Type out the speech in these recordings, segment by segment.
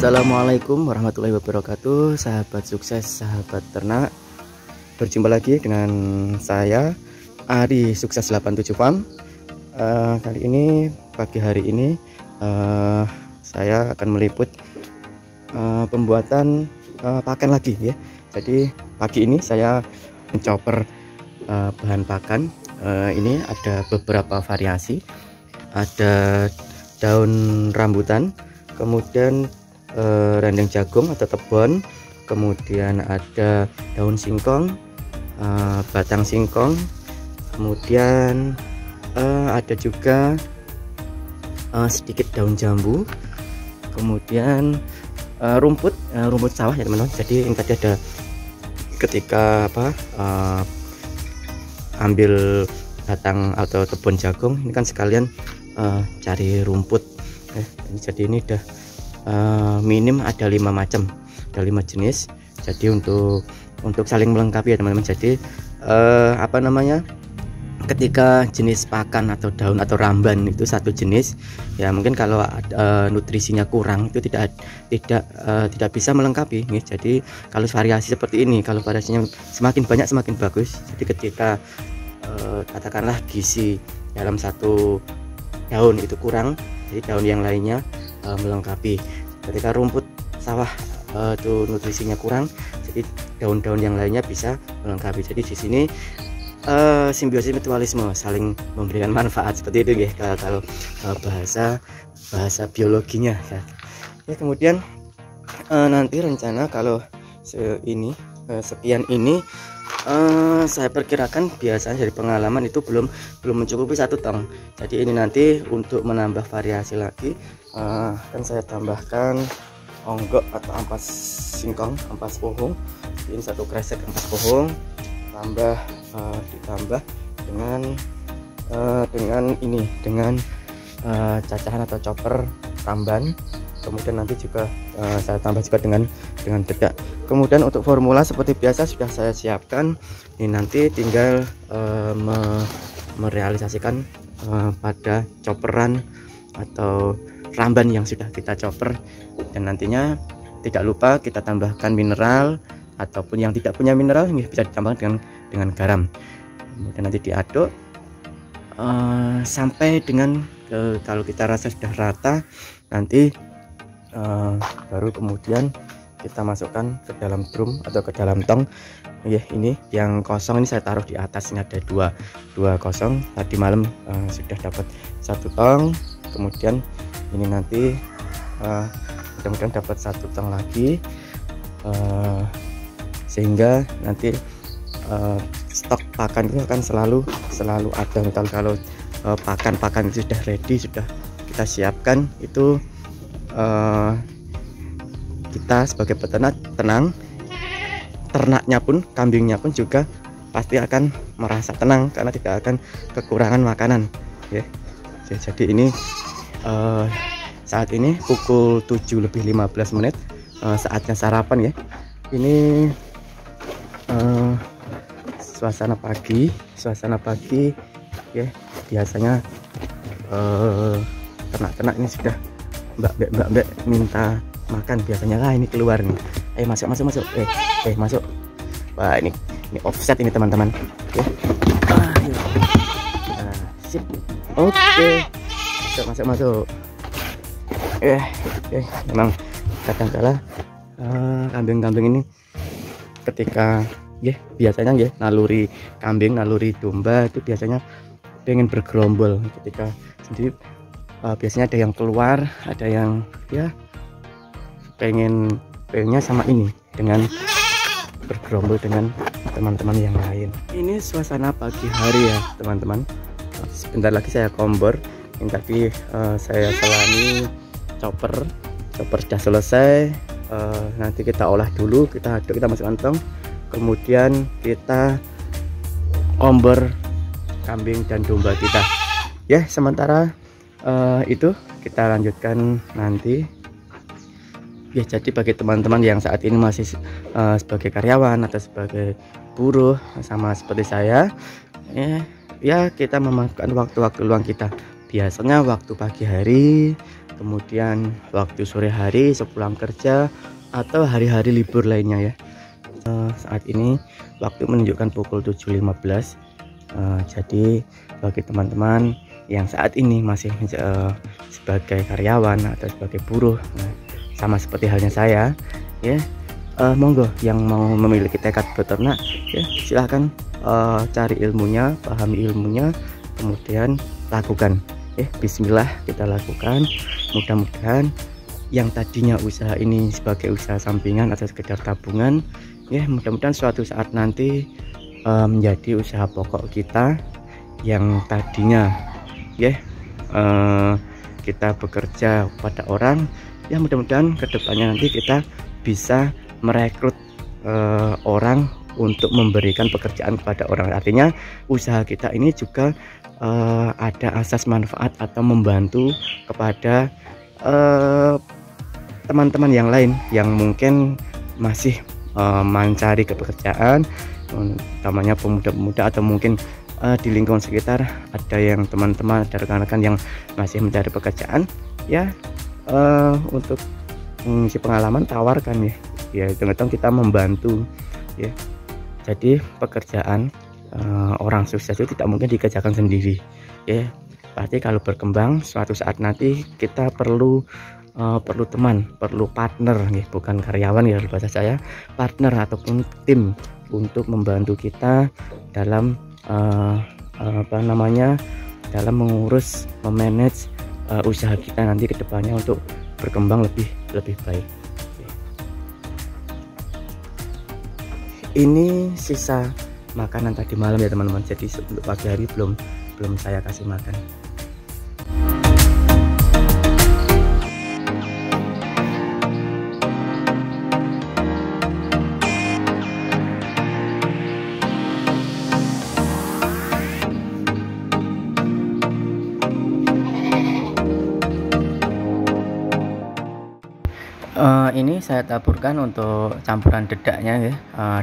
Assalamualaikum warahmatullahi wabarakatuh, sahabat sukses, sahabat ternak. Berjumpa lagi dengan saya Ari Sukses 87 Farm. Kali ini pagi hari ini saya akan meliput pembuatan pakan lagi ya. Jadi pagi ini saya mencoper bahan pakan. Ini ada beberapa variasi, ada daun rambutan, kemudian rendeng jagung atau tebon, kemudian ada daun singkong, batang singkong, kemudian ada juga sedikit daun jambu, kemudian rumput sawah ya teman-teman. Jadi yang tadi ada ketika ambil batang atau tebon jagung, ini kan sekalian cari rumput jadi ini udah minim ada 5 macam, ada 5 jenis. Jadi untuk saling melengkapi ya teman-teman. Jadi ketika jenis pakan atau daun atau ramban itu satu jenis ya, mungkin kalau nutrisinya kurang itu tidak bisa melengkapi nih. Jadi kalau variasi seperti ini, kalau variasinya semakin banyak semakin bagus. Jadi ketika katakanlah gizi dalam satu daun itu kurang, jadi daun yang lainnya melengkapi. Ketika rumput sawah itu nutrisinya kurang, jadi daun-daun yang lainnya bisa melengkapi. Jadi di sini simbiosis mutualisme, saling memberikan manfaat seperti itu ya kalau bahasa biologinya ya. Kemudian nanti rencana kalau sekian ini saya perkirakan biasanya dari pengalaman itu belum mencukupi 1 tong. Jadi ini nanti untuk menambah variasi lagi akan saya tambahkan onggok atau ampas singkong, ampas pohong. Ini 1 kresek ampas pohong, ditambah dengan cacahan atau chopper ramban. Kemudian nanti juga saya tambah juga dengan dedak. Kemudian untuk formula seperti biasa sudah saya siapkan. Ini nanti tinggal merealisasikan pada chopperan atau ramban yang sudah kita chopper. Dan nantinya tidak lupa kita tambahkan mineral, ataupun yang tidak punya mineral ini bisa ditambahkan dengan garam. Kemudian nanti diaduk sampai dengan kalau kita rasa sudah rata, nanti baru kemudian kita masukkan ke dalam drum atau ke dalam tong ya. Ini yang kosong ini saya taruh di atas, ini ada dua kosong. Tadi malam sudah dapat 1 tong, kemudian ini nanti mudah-mudahan dapat 1 tong lagi, sehingga nanti stok pakan itu akan selalu ada. Kalau pakan itu sudah ready, sudah kita siapkan, itu kita sebagai peternak tenang, ternaknya pun, kambingnya pun juga pasti akan merasa tenang karena tidak akan kekurangan makanan ya. Jadi ini saat ini pukul 7:15 saatnya sarapan ya. Ini suasana pagi ya. Biasanya ternak-ternak ini sudah mbak minta makan biasanya. Ini keluar nih, masuk masuk. Wah, ini offset ini teman-teman ya. Sip, oke. Masuk memang kadang-kala kambing-kambing ini ketika biasanya naluri kambing, naluri domba itu biasanya pengen bergerombol. Ketika sendiri biasanya ada yang keluar, ada yang pengennya sama ini dengan bergerombol dengan teman-teman yang lain. Ini suasana pagi hari ya teman-teman. Sebentar lagi saya kombor. Yang tadi saya selani chopper sudah selesai. Nanti kita olah dulu, kita aduk, kita masukkan tong, kemudian kita kombor kambing dan domba kita ya. Sementara itu kita lanjutkan nanti ya. Jadi bagi teman-teman yang saat ini masih sebagai karyawan atau sebagai buruh sama seperti saya ya, kita memanfaatkan waktu-waktu luang kita. Biasanya waktu pagi hari kemudian waktu sore hari sepulang kerja atau hari-hari libur lainnya ya. Saat ini waktu menunjukkan pukul 7.15. Jadi bagi teman-teman yang saat ini masih sebagai karyawan atau sebagai buruh, sama seperti halnya saya ya, monggo yang mau memiliki tekad beternak ya, silahkan cari ilmunya, pahami ilmunya, kemudian lakukan ya. Bismillah, kita lakukan. Mudah-mudahan yang tadinya usaha ini sebagai usaha sampingan atau sekedar tabungan ya, mudah-mudahan suatu saat nanti menjadi usaha pokok kita yang tadinya ya kita bekerja pada orang ya. Mudah-mudahan kedepannya nanti kita bisa merekrut orang untuk memberikan pekerjaan kepada orang. Artinya usaha kita ini juga ada asas manfaat atau membantu kepada teman-teman yang lain yang mungkin masih mencari pekerjaan, utamanya pemuda-pemuda atau mungkin di lingkungan sekitar ada yang teman-teman, ada rekan-rekan yang masih mencari pekerjaan ya. Untuk mengisi pengalaman tawarkan ya, hitung-hitung kita membantu ya. Jadi pekerjaan orang sukses itu tidak mungkin dikerjakan sendiri ya. Pasti kalau berkembang suatu saat nanti kita perlu teman, perlu partner ya, bukan karyawan ya bahasa saya, partner ataupun tim untuk membantu kita dalam dalam mengurus, memanage usaha kita nanti ke depannya untuk berkembang lebih baik. Ini sisa makanan tadi malam ya teman-teman, jadi untuk pagi hari belum saya kasih makan. Ini saya taburkan untuk campuran dedaknya ya,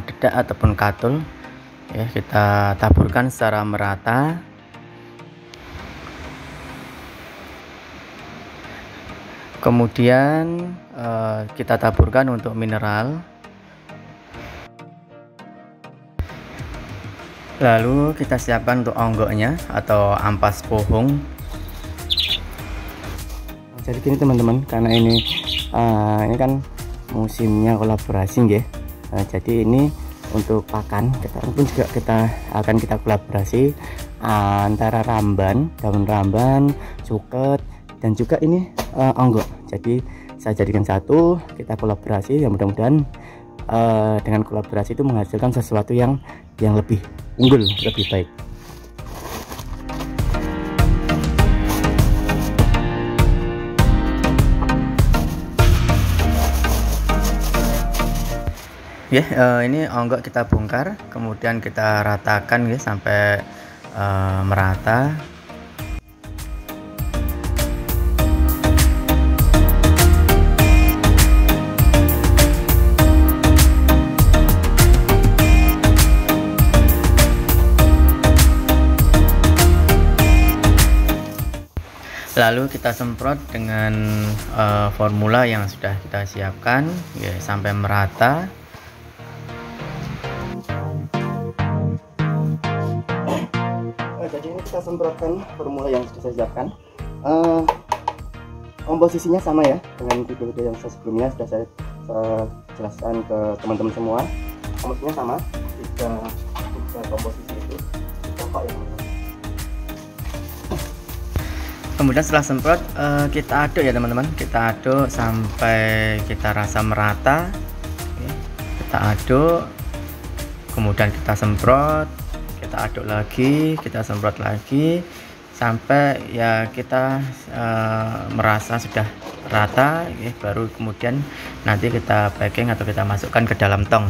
dedak ataupun katul ya, kita taburkan secara merata. Kemudian kita taburkan untuk mineral, lalu kita siapkan untuk onggoknya atau ampas pohong. Jadi gini teman-teman, karena ini kan musimnya kolaborasi ya. Jadi ini untuk pakan kita pun juga akan kita kolaborasi antara ramban, daun ramban, suket, dan juga ini onggok. Jadi saya jadikan satu, kita kolaborasi ya, mudah-mudahan dengan kolaborasi itu menghasilkan sesuatu yang lebih unggul, lebih baik. Ya, ini onggok kita bongkar, kemudian kita ratakan ya sampai merata. Lalu kita semprot dengan formula yang sudah kita siapkan ya sampai merata. Jadi ini kita semprotkan formula yang sudah saya siapkan. Komposisinya sama ya dengan video-video yang sebelumnya sudah saya jelaskan ke teman-teman semua. Komposisinya sama, tiga komposisi itu pokok ya teman-teman. Kemudian setelah semprot kita aduk ya teman-teman, kita aduk sampai kita rasa merata. Kita aduk, kemudian kita semprot, kita aduk lagi, kita semprot lagi sampai ya kita merasa sudah rata ya, baru kemudian nanti kita packing atau kita masukkan ke dalam tong.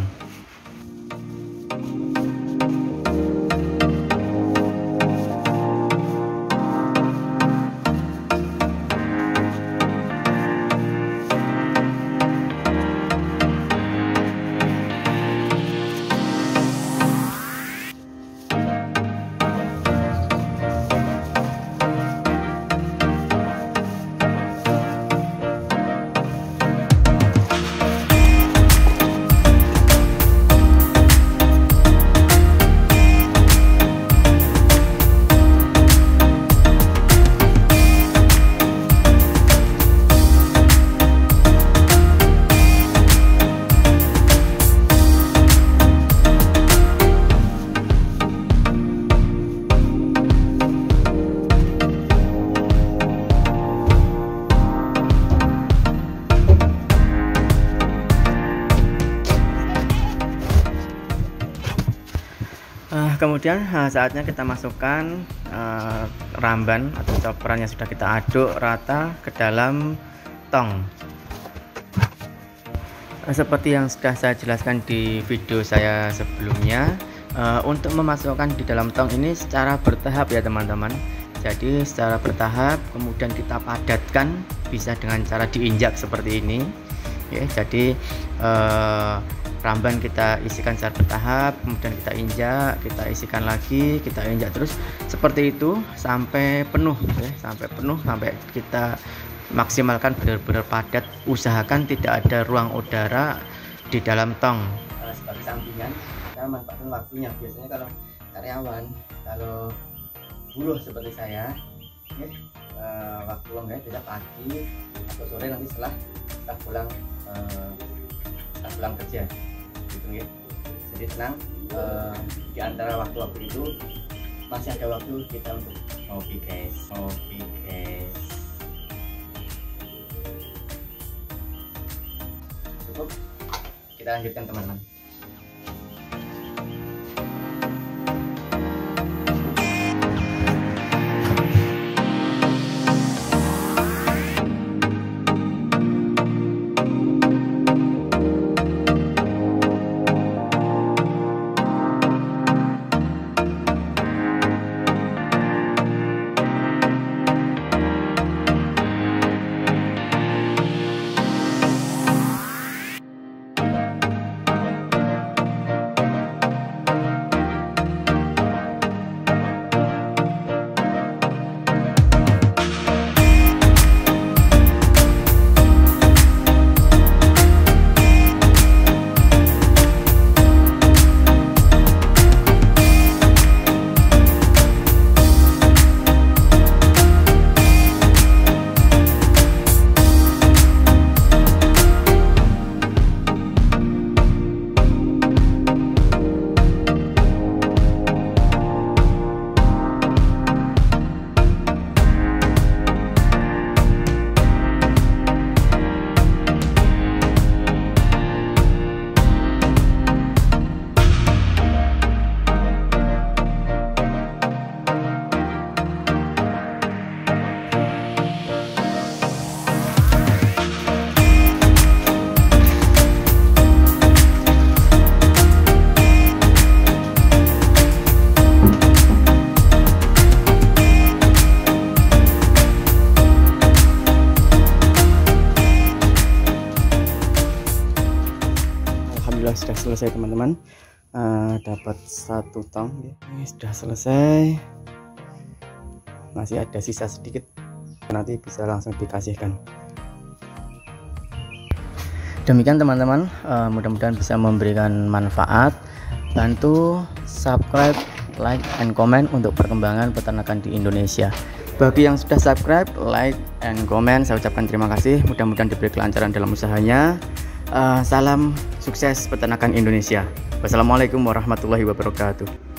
Kemudian saatnya kita masukkan ramban atau coperan yang sudah kita aduk rata ke dalam tong. Seperti yang sudah saya jelaskan di video saya sebelumnya, untuk memasukkan di dalam tong ini secara bertahap ya teman-teman. Jadi secara bertahap, kemudian kita padatkan, bisa dengan cara diinjak seperti ini ya. Jadi ramban kita isikan secara bertahap, kemudian kita injak, kita isikan lagi, kita injak terus seperti itu sampai penuh ya, sampai kita maksimalkan benar-benar padat. Usahakan tidak ada ruang udara di dalam tong. Sebagai sampingan kita manfaatkan waktunya. Biasanya kalau karyawan, kalau buruh seperti saya ya, waktu luangnya bisa pagi atau sore nanti setelah pulang kerja gitu ya. Jadi tenang, di antara waktu-waktu itu masih ada waktu kita untuk ngopi guys. Cukup, kita lanjutkan teman-teman. Sudah selesai teman-teman, dapat satu tong ya. Ini sudah selesai, masih ada sisa sedikit, nanti bisa langsung dikasihkan. Demikian teman-teman, mudah-mudahan bisa memberikan manfaat. Bantu subscribe, like, and comment untuk perkembangan peternakan di Indonesia. Bagi yang sudah subscribe, like, and comment, saya ucapkan terima kasih. Mudah-mudahan diberi kelancaran dalam usahanya. Salam sukses peternakan Indonesia. Wassalamualaikum warahmatullahi wabarakatuh.